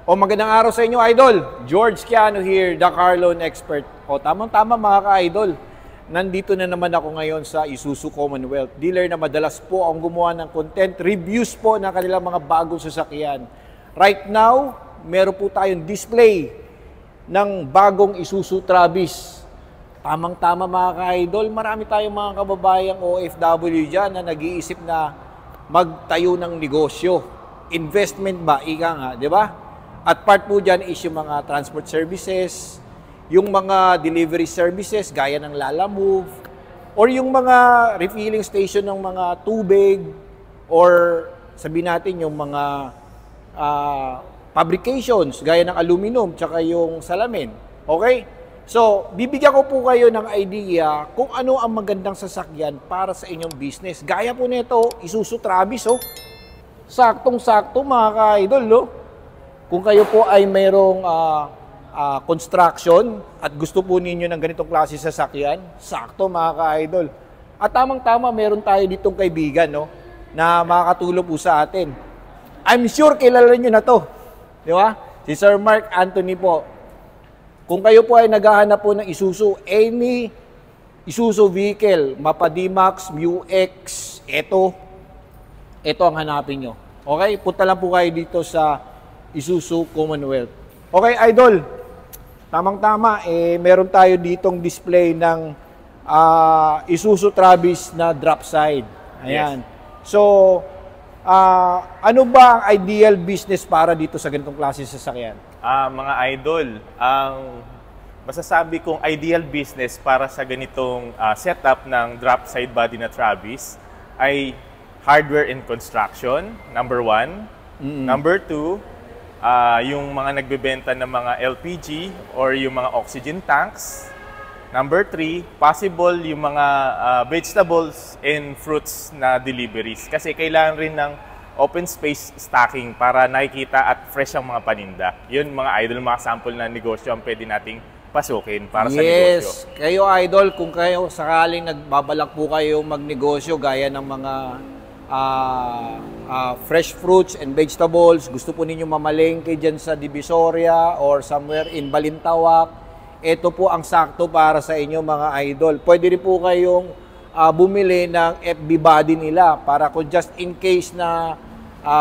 O magandang araw sa inyo, Idol. George Quiano here, the car loan expert. O tamang-tama mga ka-idol. Nandito na naman ako ngayon sa Isuzu Commonwealth. Dealer na madalas po ang gumawa ng content reviews po ng kanilang mga bagong sasakyan. Right now, meron po tayong display ng bagong Isuzu Travis. Tamang-tama mga ka-idol, marami tayong mga kababayang OFW dyan na nag-iisip na magtayo ng negosyo. Investment ba? Ika nga, di ba? At part po dyan is yung mga transport services, yung mga delivery services gaya ng Lala Move, or yung mga refilling station ng mga tubig, or sabihin natin yung mga fabrications gaya ng aluminum tsaka yung salamin. Okay? So, bibigyan ko po kayo ng idea kung ano ang magandang sasakyan para sa inyong business. Gaya po nito, Isuzu Travis, oh. Saktong-sakto mga ka-idol, oh. Kung kayo po ay mayroong construction at gusto po ninyo ng ganitong klase sasakyan, sakto mga ka-idol. At tamang-tama, meron tayo ditong kaibigan, no, na makakatulong po sa atin. I'm sure kilala nyo na to. Di ba? Si Sir Mark Anthony po. Kung kayo po ay naghahanap po ng Isuzu, any Isuzu vehicle, Mapa D-Max, MU-X, ito ang hanapin nyo. Okay? Punta lang po kayo dito sa Isuzu Commonwealth. Okay, Idol. Tamang-tama, meron tayo ditong display ng Isuzu Travis na drop side. Ayan. Yes. So, ano ba ang ideal business para dito sa ganitong klase sasakyan? Mga idol, ang masasabi kong ideal business para sa ganitong setup ng drop side body na Travis ay hardware and construction, number 1. Number 2, yung mga nagbebenta ng mga LPG or yung mga oxygen tanks. Number 3, possible yung mga vegetables and fruits na deliveries. Kasi kailangan rin ng open space stocking para nakikita at fresh ang mga paninda. Yun mga idol, mga sample na negosyo ang pwede nating pasukin para sa negosyo. Yes, kayo idol, kung kayo sakaling nagbabalak po kayo magnegosyo gaya ng mga fresh fruits and vegetables, gusto po ninyo mamalengke dyan sa Divisoria or somewhere in Balintawak, ito po ang sakto para sa inyo mga idol. Pwede rin po kayong bumili ng FB body nila para kung just in case na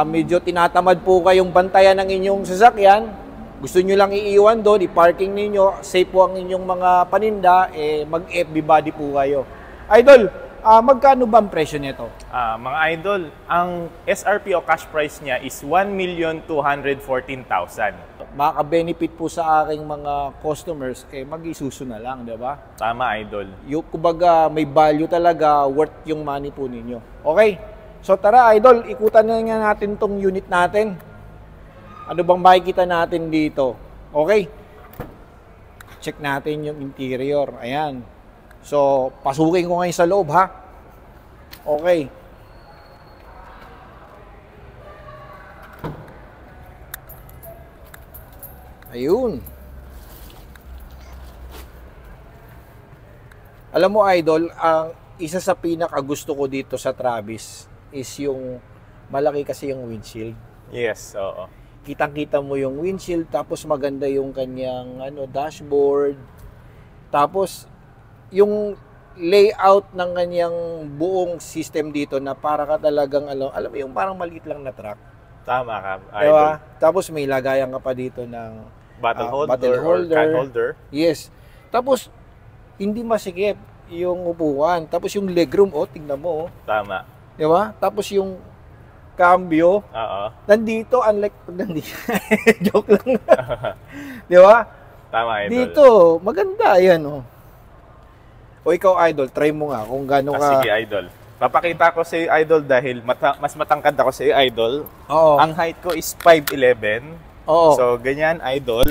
medyo tinatamad po kayong bantayan ng inyong sasakyan, gusto nyo lang iiwan doon, i-parking ninyo, safe po ang inyong mga paninda, mag-FB body po kayo. Idol, magkano ba ang presyo nito? Mga idol, ang SRP o cash price niya is 1,214,000. Makaka-benefit po sa aking mga customers, mag-Isuzu na lang, di ba? Tama, idol. Yung, kumbaga, may value talaga, worth yung money po ninyo. Okay, so tara idol, ikutan na nga natin tong unit natin. Ano bang makikita natin dito? Okay, check natin yung interior. Ayan. So, pasukin ko ngayon sa loob, ha? Okay. Ayun. Alam mo, idol, ang isa sa pinakagusto ko dito sa Travis is yung malaki kasi yung windshield. Yes, oo. Kitang-kita mo yung windshield, tapos maganda yung kanyang dashboard. Tapos, yung layout ng kanyang buong system dito na para ka talagang, alam mo yung parang maliit lang na truck. Tama ka, idol. Diba? Tapos may lagayan ka pa dito ng bottle holder or can holder. Yes. Tapos, hindi masikip yung upuan. Tapos yung legroom, tingnan mo. Tama. Diba? Tapos yung cambio, nandito, unlike pag nandito. Joke lang. Diba? Tama, idol. Dito, maganda. Ayan, O ikaw, idol, try mo nga kung gaano ka... Sige, idol. Papakita ko sa iyo, idol, dahil mas matangkad ako sa iyo, idol. Oo. Ang height ko is 5'11". Oo. So, ganyan, idol.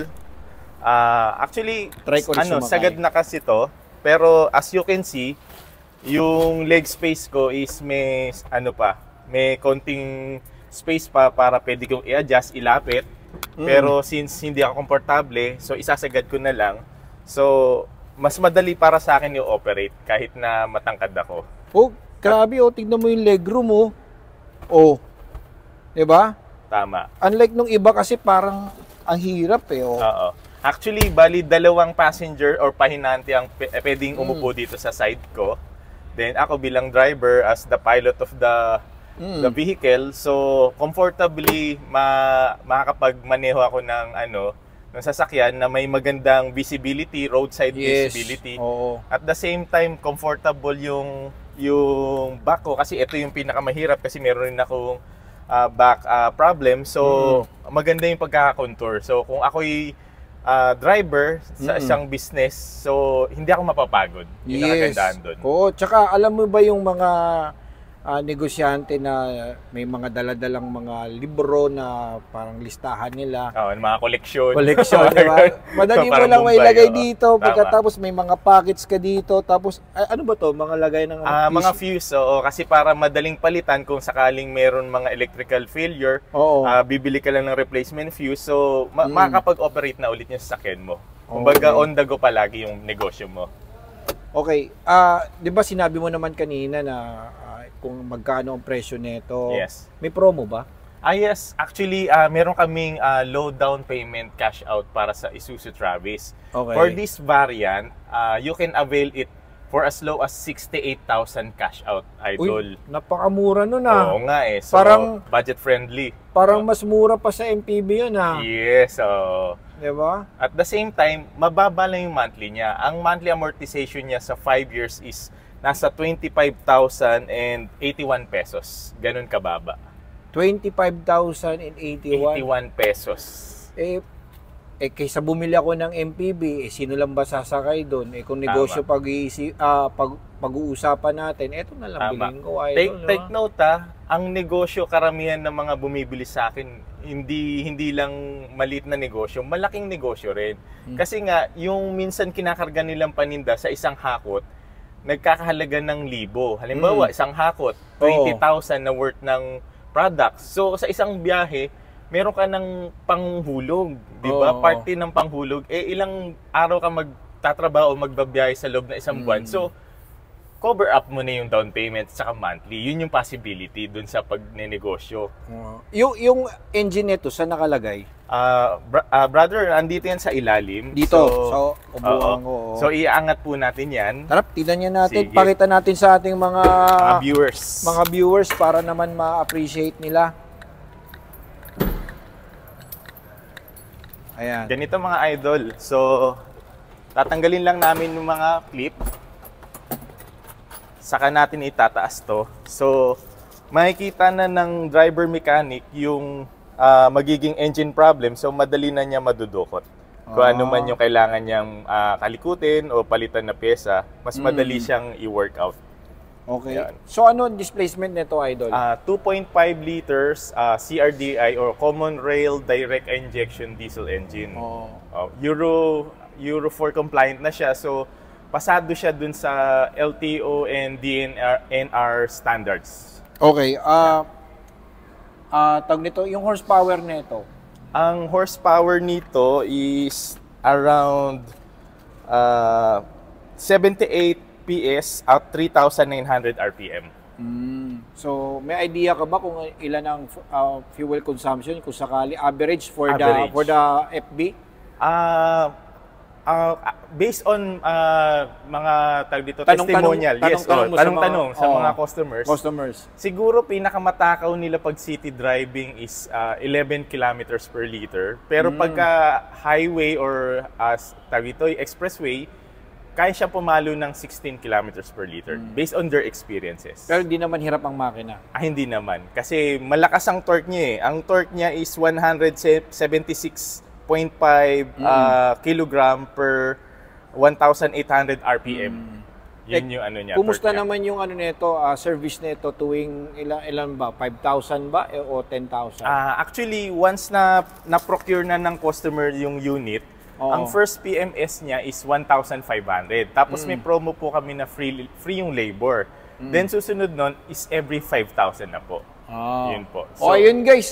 Actually, try ko sagad na kasi to. Pero, as you can see, yung leg space ko is may, may konting space pa para pwede kong i-adjust, ilapit. Pero, since hindi ako komportable, so isasagad ko na lang. So, mas madali para sa akin yung operate kahit na matangkad ako. Grabe, tignan mo yung legroom, Diba? Tama. Unlike nung iba kasi parang ang hirap eh. Oh. Oo. Actually, bali 2 passenger or pahinante ang pwedeng umupo dito sa side ko. Then ako bilang driver as the pilot of the vehicle. So, comfortably makakapagmaneho ako ng sasakyan na may magandang visibility, roadside visibility. Oo. At the same time, comfortable yung back ko kasi ito yung pinakamahirap kasi meron rin akong back problem. So, maganda yung pagkaka-contour. So, kung ako'y driver sa isang business, so hindi ako mapapagod. Yun ang kagandahan doon. Oo, tsaka alam mo ba yung mga negosyante na may mga daladalang mga libro na parang listahan nila. Oo, mga koleksyon. Koleksyon, di ba? Madali mo lang may ilagay dito. Pagkatapos may mga packets ka dito. Tapos, ano ba to? Mga lagay ng mga fuse. Oo, kasi para madaling palitan kung sakaling meron mga electrical failure, bibili ka lang ng replacement fuse. So, makakapag-operate na ulit yung sasakyan mo. Kumbaga, on the go palagi yung negosyo mo. Okay. Di ba sinabi mo naman kanina na kung magkano ang presyo nito? Yes. May promo ba? Yes. Actually, meron kaming low down payment cash out para sa Isuzu Travis. Okay. For this variant, you can avail it for as low as 68,000 cash out, Idol. Uy, napakamura nun Oo nga eh. So, parang budget friendly. Parang mas mura pa sa MPV yun Yes. Diba? At the same time, mababa lang yung monthly niya. Ang monthly amortization niya sa 5 years is nasa 25,081 pesos. Ganun kababa. 25,081? 81 pesos. Kaysa bumili ako ng MPV, sino lang ba sasakay doon? Kung negosyo pag-uusapan natin, eto na lang bilhin ko. Take note ang negosyo, karamihan ng mga bumibili sa akin, hindi lang maliit na negosyo, malaking negosyo rin. Kasi nga, yung minsan kinakarga nilang paninda sa isang hakot, nagkakahalaga ng libo. Halimbawa, isang hakot, 20,000 na worth ng products. So, sa isang biyahe, meron ka ng panghulog, di ba? Party ng panghulog. Ilang araw ka magtatrabaho o magbabiyahe sa loob ng isang buwan. So, cover up mo na yung down payment sa monthly. Yun yung possibility dun sa pagnenegosyo. Yung engine nito, saan nakalagay? Brother, andito yan sa ilalim. Dito, so upuan ko. So, iaangat po natin yan. Tara, tignan niya natin. Sige. Pakita natin sa ating mga viewers. Mga viewers para naman ma-appreciate nila. Ayan. Ganito mga idol. So, tatanggalin lang namin yung mga clip. Saka natin itataas to. So, makikita na ng driver mechanic yung magiging engine problem. So, madali na niya madudukot. Kung ano man yung kailangan niyang kalikutin o palitan na pyesa, mas madali siyang i-work out. Okay. Yan. So, ano ang displacement nito, Idol? 2.5 liters CRDI or Common Rail Direct Injection Diesel Engine. Euro 4 compliant na siya. So, pasado siya dun sa LTO and DNR standards. Okay. Tawag nito, yung horsepower nito? Ang horsepower nito is around 78 PS at 3,900 RPM. So, may idea ka ba kung ilan ang fuel consumption kung sakali average for the FB? Based on mga testimonial, tanong-tanong sa mga customers. Siguro pinakamatakaw nila pag city driving is 11 kilometers per liter. Pero pagka highway or expressway, kaya siya pumalo ng 16 kilometers per liter based on their experiences. Pero hindi naman hirap ang makina. Hindi naman. Kasi malakas ang torque niya eh. Ang torque niya is 176.5 kilogram per 1,800 RPM. Yun yung ano niya. Kumusta naman yung ano nito, service nito tuwing ilan ba? 5,000 ba o 10,000? Actually, once na-procure na ng customer yung unit, ang first PMS niya is 1,500. Tapos may promo po kami na free yung labor. Then susunod nun is every 5,000 na po. Yun po. So, ayun guys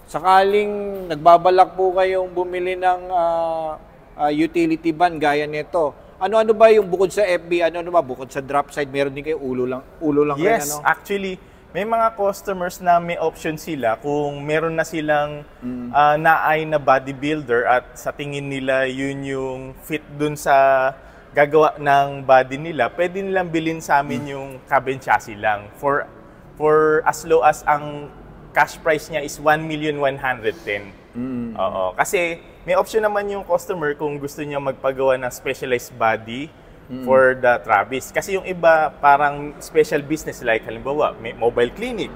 sakaling nagbabalak po kayong bumili ng utility van gaya nito. Ano ba yung bukod sa FB, ano ba bukod sa drop side, meron din kayo ulo lang yes, rin, ano? Actually, May mga customers na may option sila kung meron na silang naay na bodybuilder at sa tingin nila yun yung fit dun sa gagawa ng body nila, pwede nilang bilhin sa amin yung cabin chassis lang for as low as ang cash price niya is 1,110,000. Oo, kasi may option naman yung customer kung gusto niya magpagawa ng specialized body for the Travis. Kasi yung iba parang special business like halimbawa may mobile clinic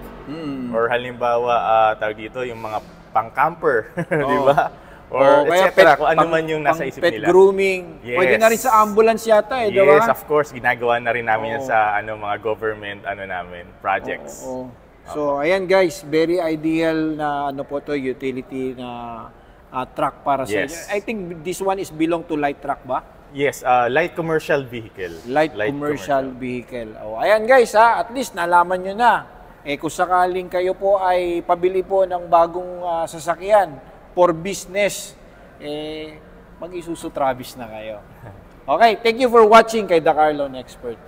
or halimbawa tawag dito yung mga pang-camper, di ba? Or etc. Kung ano man yung nasa isip pet nila. Grooming. Yes. Pwede na rin sa ambulance yata eh, di Yes, ba? of course. Ginagawa na rin namin yan sa mga government namin projects. So, ayan guys, very ideal na po to, utility na truck para sa inyo. I think this one is belong to light truck ba? Yes, light commercial vehicle. Light commercial vehicle. Ayan guys at least nalaman nyo na. Kung sakaling kayo po ay pabili po ng bagong sasakyan for business, mag-Isuzu Travis na kayo. Okay, thank you for watching kay The Carlone Expert.